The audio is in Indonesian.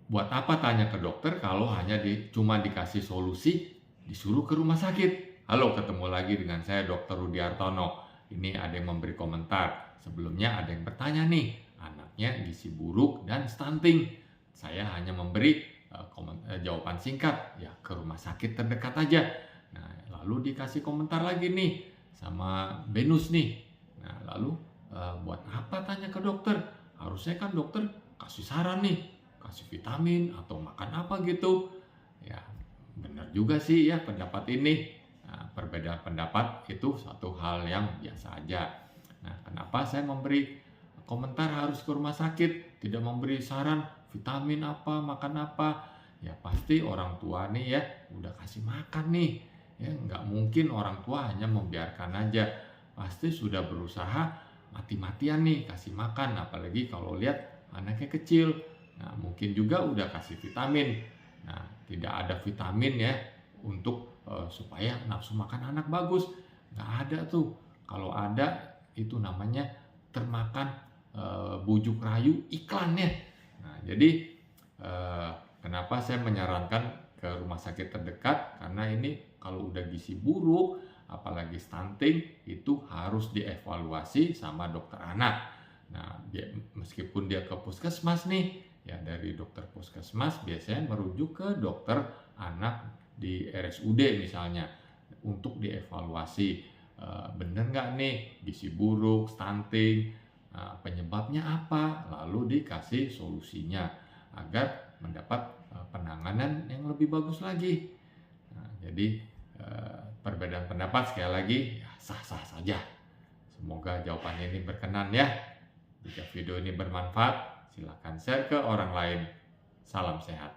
buat apa tanya ke dokter kalau hanya cuma dikasih solusi, disuruh ke rumah sakit. Halo, ketemu lagi dengan saya Dr. Rudi Hartono. Ini ada yang memberi komentar. Sebelumnya ada yang bertanya nih, anaknya gizi buruk dan stunting. Saya hanya memberi jawaban singkat, ya ke rumah sakit terdekat aja. Nah, lalu dikasih komentar lagi nih sama Benus nih. Nah, lalu buat apa tanya ke dokter? Harusnya kan dokter kasih saran nih, kasih vitamin atau makan apa gitu. Ya, benar juga sih ya pendapat ini. Nah, perbedaan pendapat itu satu hal yang biasa aja. Nah, kenapa saya memberi komentar harus ke rumah sakit, tidak memberi saran vitamin apa, makan apa? Ya pasti orang tua nih ya udah kasih makan nih. Ya nggak mungkin orang tua hanya membiarkan aja. Pasti sudah berusaha mati-matian nih kasih makan, apalagi kalau lihat anaknya kecil. Nah, mungkin juga udah kasih vitamin. Nah, tidak ada vitamin ya untuk supaya nafsu makan anak bagus. Nggak ada tuh. Kalau ada itu namanya termakan bujuk rayu iklannya. Nah, jadi kenapa saya menyarankan ke rumah sakit terdekat? Karena ini kalau udah gizi buruk, apalagi stunting, itu harus dievaluasi sama dokter anak. Nah, meskipun dia ke puskesmas nih, ya dari dokter puskesmas biasanya merujuk ke dokter anak di RSUD misalnya untuk dievaluasi bener nggak nih gizi buruk, stunting, penyebabnya apa, lalu dikasih solusinya agar mendapat penanganan yang lebih bagus lagi. Nah, jadi perbedaan pendapat sekali lagi ya, sah-sah saja. Semoga jawabannya ini berkenan ya. Jika video ini bermanfaat, silakan share ke orang lain. Salam sehat.